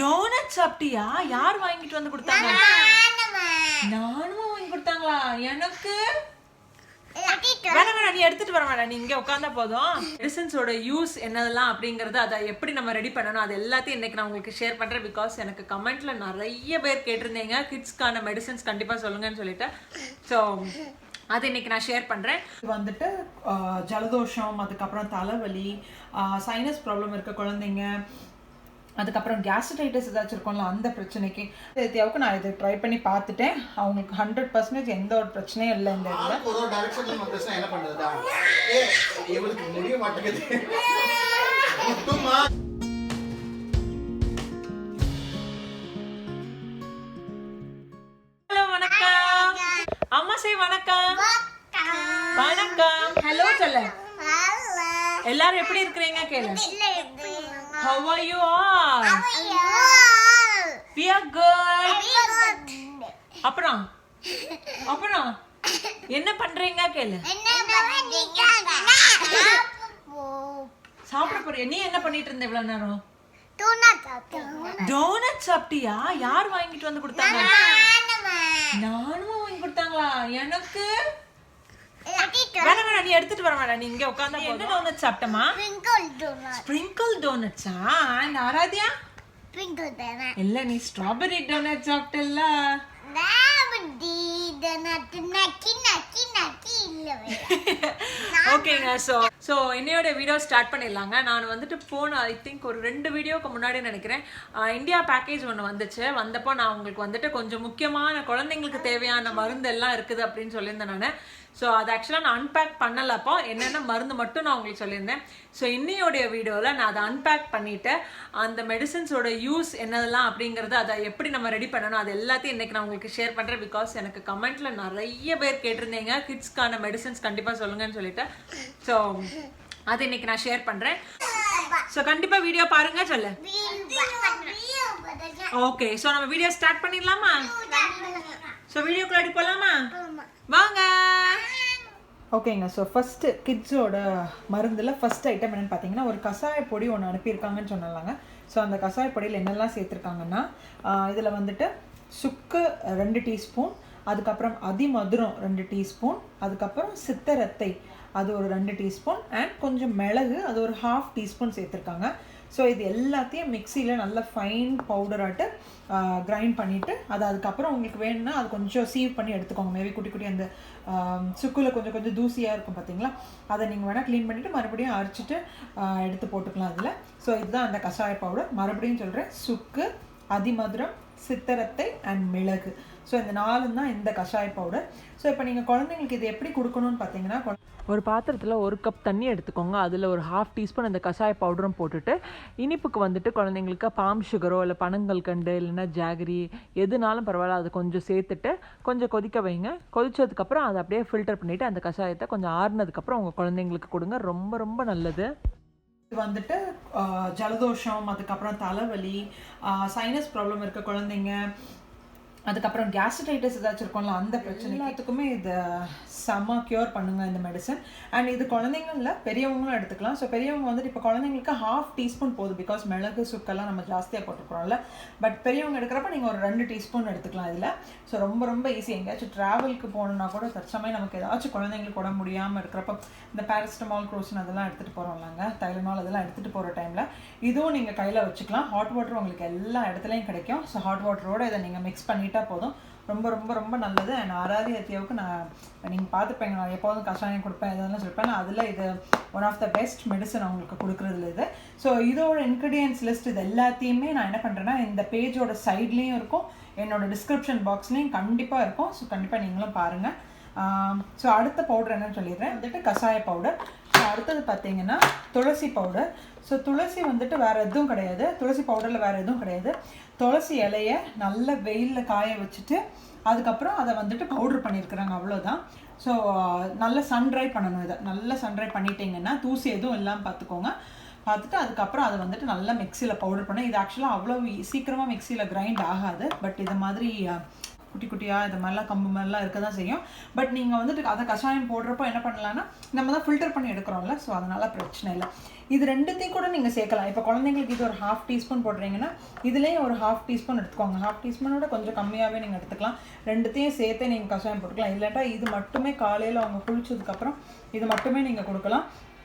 Donut சாப்பிட்டியா? யார் வாங்கிட்டு வந்து கொடுத்தாங்க? நானும் வாங்கி கொடுத்தாங்களா? எனக்கு வேணாம், நீ எடுத்துட்டு வர வேணாம், நீ இங்க உட்காந்தா போதும். மெடிசன்ஸோட யூஸ் என்னதெல்லாம் அப்படிங்கறது, அதை எப்படி நம்ம ரெடி பண்ணணும், அது எல்லாத்தையும் இன்னைக்கு நான் உங்களுக்கு ஷேர் பண்றேன். பிகாஸ் எனக்கு கமெண்ட்ல நிறைய பேர் கேட்டிருந்தீங்க கிட்ஸ்க்கான மெடிசன்ஸ் கண்டிப்பா சொல்லுங்கன்னு சொல்லிட்டு. ஸோ அது இன்னைக்கு நான் ஷேர் பண்றேன். வந்துட்டு ஜலதோஷம், அதுக்கப்புறம் தலைவலி, சைனஸ் ப்ராப்ளம் இருக்க குழந்தைங்க, அதுக்கப்புறம் கேஸ்ட்ரைட்டிஸ் ஏதாச்சும் இருக்கும்ல, அந்த பிரச்சனைக்கு தேவைக்கு நான் இதை ட்ரை பண்ணி பார்த்துட்டேன். அவங்களுக்கு 100% எந்த ஒரு பிரச்சனையும் இல்லை. இந்த ஹலோ, வணக்கம் அம்மா. சே வணக்கம். வணக்கம். ஹலோ சொல்ல. எல்லாரும் எப்படி இருக்கிறீங்க கேளு. How are you all? We are good. அப்புறம் என்ன பண்றீங்க கேளு. சாப்பிட போறியா? நீ என்ன பண்ணிட்டு இருந்த இவ்வளவு நேரம்? டோனட் சாப்பிட்டியா? யார் வாங்கிட்டு வந்து கொடுத்தாங்க? நானும் வாங்கி கொடுத்தாங்களா? எனக்கு வேணாம், நீ எடுத்துட்டு வர வேணாம், நீ இங்க உட்காந்தா போதும். என்ன டோனட் சாப்பிட்டமா? ஸ்ப்ரிங்கிள் டோனட்ஸா? அண்ட் ஆராத்யா இல்ல, நீ ஸ்ட்ராபெரி டோனட் சாப்பிட்டல்ல. ஓகேங்க. ஸோ என்னையோட வீடியோ ஸ்டார்ட் பண்ணிடலாங்க. நான் வந்துட்டு போன ஐ திங்க் ஒரு 2 வீடியோக்கு முன்னாடி நினைக்கிறேன், இந்தியா பேக்கேஜ் ஒன்று வந்துச்சு. வந்தப்போ நான் உங்களுக்கு வந்துட்டு கொஞ்சம் முக்கியமான குழந்தைங்களுக்கு தேவையான மருந்து எல்லாம் இருக்குது அப்படின்னு சொல்லியிருந்தேன் நான். ஸோ அது ஆக்சுவலாக நான் அன்பேக் பண்ணலப்போ என்னென்ன மருந்து மட்டும் நான் உங்களுக்கு சொல்லியிருந்தேன். ஸோ இன்னையோடைய வீடியோவில் நான் அதை அன்பேக் பண்ணிவிட்டு அந்த மெடிசன்ஸோட யூஸ் என்னதெல்லாம் அப்படிங்கிறது, அதை எப்படி நம்ம ரெடி பண்ணணும், அது எல்லாத்தையும் இன்றைக்கி நான் உங்களுக்கு ஷேர் பண்ணுறேன். பிகாஸ் எனக்கு கமெண்ட்டில் நிறைய பேர் கேட்டிருந்தீங்க கிட்ஸ்க்கான மெடிசன்ஸ் கண்டிப்பாக சொல்லுங்கன்னு சொல்லிட்டு. ஸோ அது இன்னைக்கு நான் ஷேர் பண்ணுறேன். ஸோ கண்டிப்பாக வீடியோ பாருங்க சொல்லு. ஓகே, ஸோ நம்ம வீடியோ ஸ்டார்ட் பண்ணிடலாமா? ஸோ வீடியோக்குள்ள போகலாமா? வாங்க. ஓகேங்க. ஸோ ஃபஸ்ட்டு கிட்ஸோட மருந்தில் ஃபஸ்ட் ஐட்டம் என்னென்னு பார்த்தீங்கன்னா, ஒரு கஷாய பொடி ஒன்று அனுப்பியிருக்காங்கன்னு சொன்னாங்க. ஸோ அந்த கஷாய பொடியில் என்னெல்லாம் சேர்த்துருக்காங்கன்னா, இதில் வந்துட்டு சுக்கு 2 டீஸ்பூன், அதுக்கப்புறம் அதிமதுரம் 2 டீஸ்பூன், அதுக்கப்புறம் சித்தரத்தை அது ஒரு 2 டீஸ்பூன், அண்ட் கொஞ்சம் மிளகு அது ஒரு 1/2 டீஸ்பூன் சேர்த்துருக்காங்க. ஸோ இது எல்லாத்தையும் மிக்சியில் நல்லா ஃபைன் பவுடராட்டு கிரைண்ட் பண்ணிவிட்டு, அதுக்கப்புறம் உங்களுக்கு வேணும்னா அது கொஞ்சம் சீவ் பண்ணி எடுத்துக்கோங்க. மேபி குட்டி குட்டி அந்த சுக்குல கொஞ்சம் தூசியாக இருக்கும் பார்த்தீங்களா, அதை நீங்கள் வேணால் க்ளீன் பண்ணிவிட்டு மறுபடியும் அரைச்சிட்டு எடுத்து போட்டுக்கலாம் அதில். ஸோ இதுதான் அந்த கஷாய பவுடர். மறுபடியும் சொல்கிறேன், சுக்கு, அதிமதுரம், சித்தரத்தை அண்ட் மிளகு. ஸோ இந்த 4 தான் இந்த கஷாய பவுடர். ஸோ இப்போ நீங்கள் குழந்தைங்களுக்கு இது எப்படி கொடுக்கணும்னு பார்த்தீங்கன்னா, ஒரு பாத்திரத்தில் 1 கப் தண்ணி எடுத்துக்கோங்க. அதில் ஒரு 1/2 டீஸ்பூன் அந்த கஷாய பவுடரும் போட்டுட்டு, இனிப்புக்கு வந்துட்டு குழந்தைங்களுக்கு பாம் சுகரோ இல்லை பனங்கல்கண்டு இல்லைன்னா ஜாகரி எதுனாலும் பரவாயில்ல, அது கொஞ்சம் சேர்த்துட்டு கொஞ்சம் கொதிக்க வைங்க. கொதிச்சதுக்கப்புறம் அதை அப்படியே ஃபில்டர் பண்ணிவிட்டு அந்த கஷாயத்தை கொஞ்சம் ஆறுனதுக்கப்புறம் உங்கள் குழந்தைங்களுக்கு கொடுங்க. ரொம்ப ரொம்ப நல்லது. வந்துட்டு ஜலதோஷம், அதுக்கப்புறம் தலைவலி, சைனஸ் ப்ராப்ளம் இருக்க குழந்தைங்க, அதுக்கப்புறம் கேஸ்ட்ரைட்டிஸ் ஏதாச்சும் இருக்கும்ல, அந்த பிரச்சனை எல்லாத்துக்குமே இதை செம்ம க்யூர் பண்ணுங்க இந்த மெடிசன். அண்ட் இது குழந்தைங்களும் இல்லை, பெரியவங்களும் எடுத்துக்கலாம். ஸோ பெரியவங்க வந்துட்டு இப்போ குழந்தைங்களுக்கு 1/2 டீஸ்பூன் போதும். பிகாஸ் மிளகு சுக்கெல்லாம் நம்ம ஜாஸ்தியாக போட்டுக்கிறோம்ல. பட் பெரியவங்க எடுக்கிறப்ப நீங்கள் ஒரு 2 டீஸ்பூன் எடுத்துக்கலாம் இதில். ஸோ ரொம்ப ரொம்ப ஈஸி. எங்கேயாச்சும் ட்ராவலுக்கு போகணுன்னா கூட தற்சமயம் நமக்கு ஏதாச்சும் குழந்தைங்களுக்கு உடம்பு முடியாமல் இருக்கிறப்ப இந்த பேரஸ்டமால், குரோசின் அதெல்லாம் எடுத்துகிட்டு போகிறோம்லாங்க, தைலனால் அதெல்லாம் எடுத்துகிட்டு போகிற டைமில் இதுவும் நீங்கள் கையில் வச்சுக்கலாம். ஹாட் வாட்டர் உங்களுக்கு எல்லா இடத்துலையும் கிடைக்கும். ஸோ ஹாட் வாட்டரோடு இதை நீங்கள் மிக்ஸ் பண்ணிட்டால் போதும். ரொம்ப ரொம்ப ரொம்ப நல்லது. அண்ட் ஆராதியத்தியாவுக்கு நான் நீங்கள் பார்த்துப்பேங்க, நான் எப்போதும் கஷாயம் கொடுப்பேன், இதெல்லாம் சொல்லிப்பேன். அதில் இது one of the best medicine அவங்களுக்கு கொடுக்குறதுல இது. ஸோ இதோட இன்க்ரீடியன்ஸ் லிஸ்ட் இது எல்லாத்தையுமே நான் என்ன பண்ணுறேன்னா, இந்த பேஜோட சைட்லேயும் இருக்கும், என்னோட டிஸ்கிரிப்ஷன் பாக்ஸ்லேயும் கண்டிப்பாக இருக்கும். ஸோ கண்டிப்பாக நீங்களும் பாருங்கள். ஸோ அடுத்த பவுடர் என்னன்னு சொல்லிடுறேன். வந்துட்டு கஷாய பவுடர். ஸோ அடுத்தது பார்த்தீங்கன்னா துளசி பவுடர். ஸோ துளசி வந்துட்டு வேறு எதுவும் கிடையாது, துளசி பவுடரில் வேறு எதுவும் கிடையாது. துளசி இலையை நல்ல வெயிலில் காய வச்சுட்டு அதுக்கப்புறம் அதை வந்துட்டு பவுட்ரு பண்ணியிருக்கிறாங்க, அவ்வளோதான். ஸோ நல்லா சன்ட்ரை பண்ணணும். இதை நல்லா சன்ட்ரை பண்ணிட்டீங்கன்னா தூசி எதுவும் இல்லாமல் பார்த்துக்கோங்க. பார்த்துட்டு அதுக்கப்புறம் அதை வந்துட்டு நல்லா மிக்சியில் பவுடர் பண்ண. இது ஆக்சுவலாக அவ்வளோ சீக்கிரமாக மிக்சியில் கிரைண்ட் ஆகாது. பட் இது மாதிரி குட்டி குட்டியாக இது மாதிரிலாம் கம்பு மாதிரிலாம் இருக்க தான் செய்யும். பட் நீங்கள் வந்துட்டு அதை கஷாயம் போடுறப்போ என்ன பண்ணலான்னா, நம்ம தான் ஃபில்டர் பண்ணி எடுக்கிறோம்ல, ஸோ அதனால் பிரச்சனை இல்லை. இது ரெண்டுத்தையும் கூட நீங்கள் சேர்க்கலாம். இப்போ குழந்தைங்களுக்கு இது ஒரு 1/2 டீஸ்பூன் போடுறீங்கன்னா இதுலேயும் ஒரு 1/2 டீஸ்பூன் எடுத்துக்கோங்க. 1/2 டீஸ்பூனோட கொஞ்சம் கம்மியாகவே நீங்கள் எடுத்துக்கலாம். ரெண்டுத்தையும் சேர்த்து நீங்கள் கஷாயம் போட்டுக்கலாம். இல்லாட்டா இது மட்டுமே காலையில் அவங்க குளிச்சதுக்கப்புறம் இது மட்டுமே நீங்கள் கொடுக்கலாம்.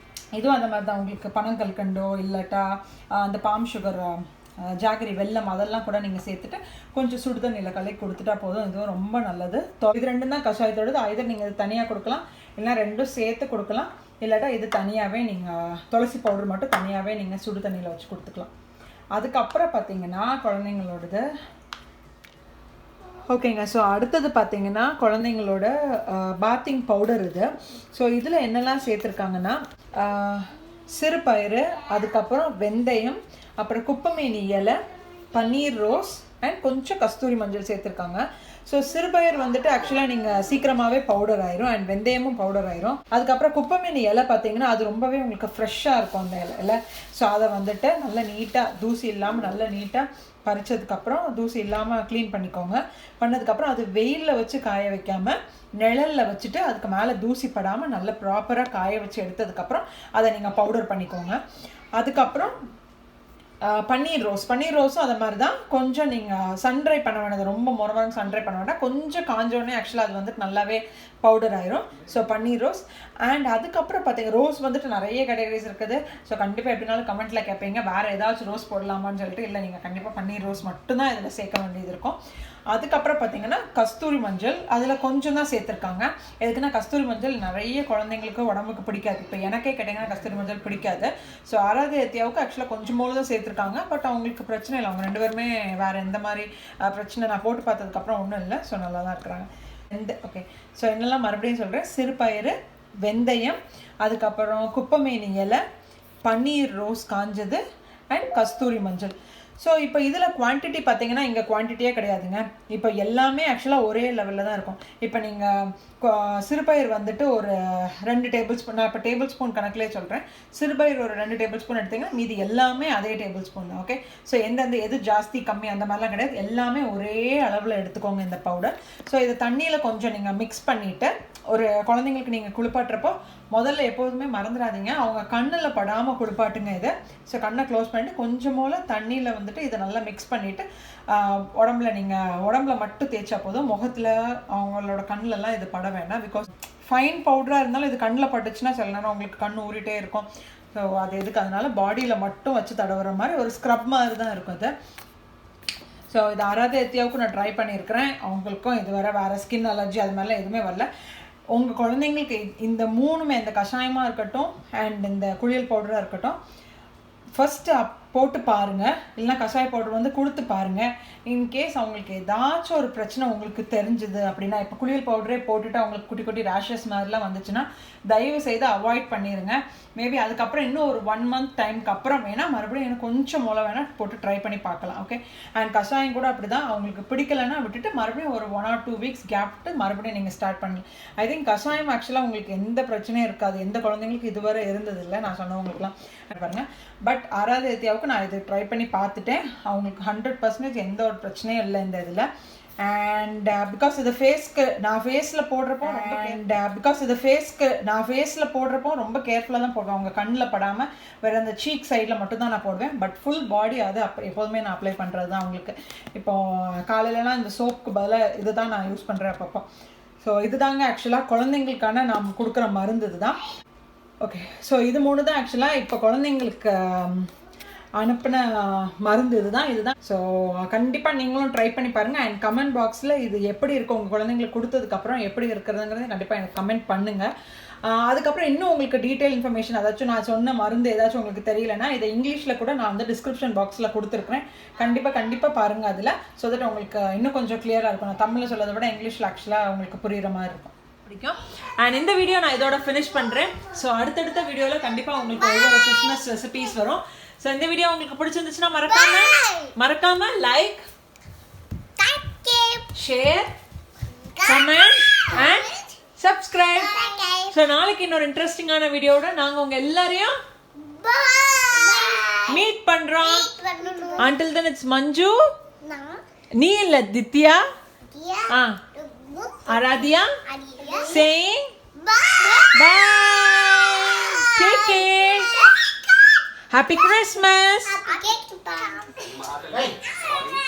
இதுவும் அந்த மாதிரி தான். உங்களுக்கு பனங்கல்கண்டோ இல்லாட்டா அந்த பாம் சுகர், ஜாகரி, வெல்லம் அதெல்லாம் கூட நீங்கள் சேர்த்துட்டு கொஞ்சம் சுடு தண்ணியில் கலக்கி கொடுத்துட்டா போதும். இதுவும் ரொம்ப நல்லது. இது ரெண்டும் தான் கஷாயத்தோடது. ஐதர் நீங்கள் இது தனியாக கொடுக்கலாம், இல்லைனா ரெண்டும் சேர்த்து கொடுக்கலாம். இல்லாட்டா இது தனியாகவே நீங்கள் துளசி பவுடர் மட்டும் தனியாகவே நீங்கள் சுடு தண்ணியில் வச்சு கொடுத்துக்கலாம். அதுக்கப்புறம் பார்த்தீங்கன்னா குழந்தைங்களோடது ஓகேங்க. ஸோ அடுத்தது பார்த்தீங்கன்னா குழந்தைங்களோட பாத்திங் பவுடர் இது. ஸோ இதில் என்னெல்லாம் சேர்த்துருக்காங்கன்னா சிறுபயிறு, அதுக்கப்புறம் வெந்தயம், அப்புறம் குப்பமேனி இலை, பன்னீர் ரோஸ் அண்ட் கொஞ்சம் கஸ்தூரி மஞ்சள் சேர்த்துருக்காங்க. ஸோ சிறுபயிர் வந்துட்டு ஆக்சுவலாக நீங்கள் சீக்கிரமாகவே பவுடர் ஆயிரும் அண்ட் வெந்தயமும் பவுடர் ஆயிரும். அதுக்கப்புறம் குப்பமேனி இலை பார்த்தீங்கன்னா அது ரொம்பவே உங்களுக்கு ஃப்ரெஷ்ஷாக இருக்கும் அந்த இலை. ஸோ அதை வந்துட்டு நல்லா நீட்டாக தூசி இல்லாமல் நல்லா நீட்டாக பறிச்சதுக்கப்புறம் தூசி இல்லாமல் க்ளீன் பண்ணிக்கோங்க. பண்ணதுக்கப்புறம் அது வெயிலில் வச்சு காய வைக்காமல் நிழலில் வச்சுட்டு அதுக்கு மேலே தூசி படாமல் நல்லா ப்ராப்பராக காய வச்சு எடுத்ததுக்கப்புறம் அதை நீங்கள் பவுடர் பண்ணிக்கோங்க. அதுக்கப்புறம் பன்னீர் ரோஸும் அதை மாதிரி தான். கொஞ்சம் நீங்கள் சன்ட்ரை பண்ண வேண்டாம், ரொம்ப முறவரம் சன்ட்ரை பண்ண வேண்டாம். கொஞ்சம் காஞ்சோடனே ஆக்சுவலாக அது வந்துட்டு நல்லாவே பவுடர் ஆயிரும். ஸோ பன்னீர் ரோஸ் அண்ட் அதுக்கப்புறம் பார்த்தீங்கன்னா ரோஸ் வந்துட்டு நிறைய கேட்டகரிஸ் இருக்குது. ஸோ கண்டிப்பாக எப்படினாலும் கமெண்ட்டில் கேட்பீங்க வேறு ஏதாச்சும் ரோஸ் போடலாமான்னு சொல்லிட்டு. இல்லை, நீங்கள் கண்டிப்பாக பன்னீர் ரோஸ் மட்டும்தான் இதில் சேர்க்க வேண்டியது இருக்கும். அதுக்கப்புறம் பார்த்தீங்கன்னா கஸ்தூரி மஞ்சள் அதில் கொஞ்சம் தான் சேர்த்துருக்காங்க. எதுக்குன்னா கஸ்தூரி மஞ்சள் நிறைய குழந்தைங்களுக்கு உடம்புக்கு பிடிக்காது. இப்போ எனக்கே கேட்டிங்கன்னா கஸ்தூரி மஞ்சள் பிடிக்காது. ஸோ ஆராத்தியாவுக்கு ஆக்சுவலாக கொஞ்சம் போல தான் சேர்த்துருக்காங்க. பட் அவங்களுக்கு பிரச்சனை இல்லை. அவங்க 2 பேருமே வேறு எந்த மாதிரி பிரச்சனை நான் போட்டு பார்த்ததுக்கப்புறம் ஒன்றும் இல்லை. ஸோ நல்லா தான் இருக்கிறாங்க. ஓகே. ஸோ என்னெல்லாம் மறுபடியும் சொல்கிறேன். சிறுபயிறு, வெந்தயம், அதுக்கப்புறம் குப்பமேனி இலை, பன்னீர் ரோஸ் காஞ்சது அண்ட் கஸ்தூரி மஞ்சள். ஸோ இப்போ இதில் குவான்டிட்டி பார்த்தீங்கன்னா இங்கே குவான்டிட்டியே கிடையாதுங்க. இப்போ எல்லாமே ஆக்சுவலாக ஒரே லெவலில் தான் இருக்கும். இப்போ நீங்கள் சிறுபயிர் வந்துட்டு ஒரு 2 டேபிள் ஸ்பூன், நான் இப்போ டேபிள் ஸ்பூன் கணக்கிலே சொல்கிறேன். சிறுபயிர் ஒரு 2 டேபிள் ஸ்பூன் எடுத்திங்கன்னா மீதி எல்லாமே அதே டேபிள் ஸ்பூன் தான். ஓகே. ஸோ எது ஜாஸ்தி கம்மி அந்த மாதிரிலாம் கிடையாது. எல்லாமே ஒரே அளவில் எடுத்துக்கோங்க இந்த பவுடர். ஸோ இதை தண்ணியில் கொஞ்சம் நீங்கள் மிக்ஸ் பண்ணிவிட்டு ஒரு குழந்தைங்களுக்கு நீங்கள் குளிப்பாட்டுறப்போ முதல்ல எப்போதுமே மறந்துடாதீங்க, அவங்க கண்ணில் படாமல் குளிப்பாட்டுங்க இதை. ஸோ கண்ணை க்ளோஸ் பண்ணிவிட்டு கொஞ்சம் போல் தண்ணியில் வந்துட்டு இதை நல்லா மிக்ஸ் பண்ணிவிட்டு உடம்புல மட்டும் தேய்ச்சா போதும். முகத்தில் அவங்களோட கண்ணிலலாம் இது பட வேண்டாம். பிகாஸ் ஃபைன் பவுடராக இருந்தாலும் இது கண்ணில் பட்டுச்சுன்னா சில நேரம் அவங்களுக்கு கண் ஊறிட்டே இருக்கும். ஸோ அது எதுக்கு, அதனால பாடியில் மட்டும் வச்சு தடவுற மாதிரி ஒரு ஸ்க்ரப் மாதிரி தான் இருக்கும் இது. ஸோ இது ஆராத்தியாவுக்கும் நான் ட்ரை பண்ணியிருக்கிறேன். அவங்களுக்கும் இது வேறு ஸ்கின் அலர்ஜி அது மாதிரிலாம் எதுவுமே வரல. உங்கள் குழந்தைங்களுக்கு இந்த 3மே, இந்த கஷாயமாக இருக்கட்டும் அண்ட் இந்த குளியல் பவுடராக இருக்கட்டும், ஃபஸ்ட்டு போட்டு பாருங்கள். இல்லைனா கஷாய பவுடர் வந்து கொடுத்து பாருங்கள். இன்கேஸ் அவங்களுக்கு ஏதாச்சும் ஒரு பிரச்சனை உங்களுக்கு தெரிஞ்சுது அப்படின்னா, இப்போ குளியல் பவுடரே போட்டுட்டு அவங்களுக்கு குட்டி குட்டி ரேஷஸ் மாதிரிலாம் வந்துச்சுன்னா தயவு செய்து அவாய்ட் பண்ணிடுங்க. மேபி அதுக்கப்புறம் இன்னும் ஒரு 1 மந்த் டைமுக்கு அப்புறம் வேணால் மறுபடியும் எனக்கு கொஞ்சம் மூளை வேணால் போட்டு ட்ரை பண்ணி பார்க்கலாம். ஓகே. அண்ட் கஷாயம் கூட அப்படி தான். அவங்களுக்கு பிடிக்கலைன்னா விட்டுட்டு மறுபடியும் ஒரு 1 or 2 வீக்ஸ் கேப்ட்டு மறுபடியும் நீங்கள் ஸ்டார்ட் பண்ணலாம். ஐ திங்க் கஷாயம் ஆக்சுவலாக உங்களுக்கு எந்த பிரச்சனையும் இருக்காது. எந்த குழந்தைங்களுக்கு இதுவரை இருந்ததில்லை, நான் சொன்னவங்களுக்குலாம் பாருங்கள். பட் ஆராத்தியாவுக்கு நான் இது ட்ரை பண்ணி பார்த்துட்டேன். அவங்களுக்கு 100% எந்த ஒரு பிரச்சனையும் இல்லை இந்த இதில். அண்ட் பிகாஸ் இது ஃபேஸ்க்கு நான் ஃபேஸில் போடுறப்போ ரொம்ப கேர்ஃபுல்லாக தான் போடுவேன். அவங்க கண்ணில் படாமல் வேறு அந்த சீக் சைடில் மட்டும்தான் நான் போடுவேன். பட் ஃபுல் பாடி அது எப்போதுமே நான் அப்ளை பண்ணுறது தான் அவங்களுக்கு. இப்போது காலையிலலாம் இந்த சோப்புக்கு பதிலாக இது தான் நான் யூஸ் பண்ணுறேன் அப்பப்போ. ஸோ இது தாங்க ஆக்சுவலாக குழந்தைங்களுக்கான நாம் கொடுக்குற மருந்து இது தான். ஓகே. ஸோ இது 3 தான் ஆக்சுவலாக இப்போ குழந்தைங்களுக்கு அனுப்பின மருந்து இதுதான். ஸோ கண்டிப்பாக நீங்களும் ட்ரை பண்ணி பாருங்கள். அண்ட் கமெண்ட் பாக்ஸில் இது எப்படி இருக்கும் உங்கள் குழந்தைங்களுக்கு கொடுத்ததுக்கப்புறம் எப்படி இருக்கிறதுங்கிறத கண்டிப்பாக எனக்கு கமெண்ட் பண்ணுங்கள். அதுக்கப்புறம் இன்னும் உங்களுக்கு டீட்டெயில் இன்ஃபர்மேஷன் ஏதாச்சும் நான் சொன்ன மருந்து ஏதாச்சும் உங்களுக்கு தெரியலனா இதை இங்கிலீஷில் கூட நான் வந்து டிஸ்கிரிப்ஷன் பாக்ஸில் கொடுத்துருக்குறேன். கண்டிப்பாக பாருங்கள் அதில். ஸோ தட் உங்களுக்கு இன்னும் கொஞ்சம் கிளியராக இருக்கும். நான் தமிழில் சொல்றதை விட இங்கிலீஷில் ஆக்சுவலாக உங்களுக்கு புரிகிற மாதிரி இருக்கும். பிடிக்கும். அண்ட் இந்த வீடியோ நான் இதோட ஃபினிஷ் பண்ணுறேன். ஸோ அடுத்தடுத்த வீடியோவில் கண்டிப்பாக உங்களுக்கு ஒவ்வொரு கிறிஸ்மஸ் ரெசிபீஸ் வரும். ஸோ இந்த வீடியோ உங்களுக்கு பிடிச்சிருந்துச்சுன்னா மறக்காம like, share, comment and subscribe. So நாளைக்கு இன்னொரு இன்ட்ரெஸ்டிங்கான வீடியோட நாங்கள் உங்கள் எல்லாரையும் மீட் பண்ணுறோம். Until then it's Manju, நீ இல்லை தித்யா, Aradhya saying bye. Take care. Happy Christmas.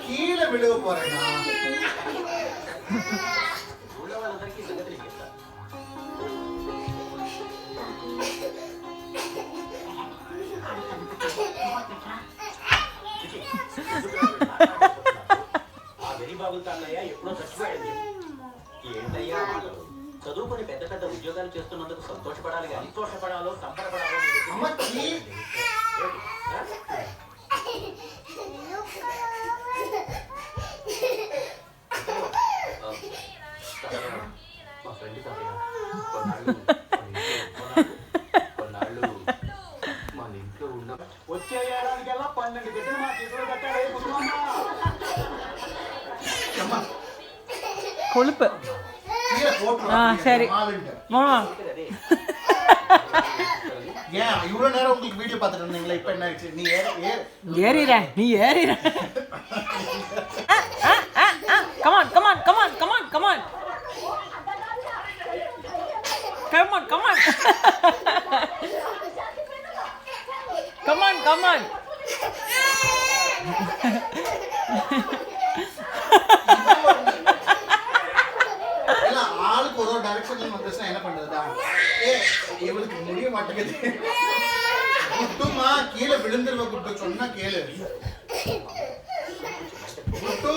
கீழே விழுவ போறேன்னா ఎప్పుడో చచ్చిపోయింది. ఏంటయ్యా చదువుకొని పెద్ద పెద్ద ఉద్యోగాలు చేస్తున్నందుకు సంతోషపడాలి కానీ సంతోషపడాలో సంబరపడాలో మా ఫ్రెండ్ కొన్నాళ్ళు మన ఇంట్లో ఉన్న వచ్చే ఏడాదికెల్లా 12 గంటలు మా చేతిలో పెట్టాలి. கொழுப்பு. சரி ஏன் இவ்வளவு நேரம் உங்களுக்கு வீடியோ பார்த்துட்டு இருந்தீங்களா? இப்ப என்ன ஆயிடுச்சு? நீ ஏறிற come on come on come on come on come on come on come on come on come on ஆளுக்கு ஒரு டைரக்ஷன்ல வந்துச்சுன்னா என்ன பண்றதா? இவளுக்கு முடிய மாட்டேங்குது. குட்டுமா கீழே விழுந்துருவ குட்டு சொன்னா கேளு. குட்டு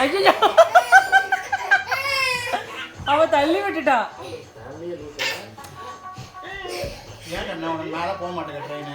ஐயோ அவ தள்ளி விட்டுட்டா. ஏன் உனக்கு மேல போக மாட்டேங்க ட்ரெயின்?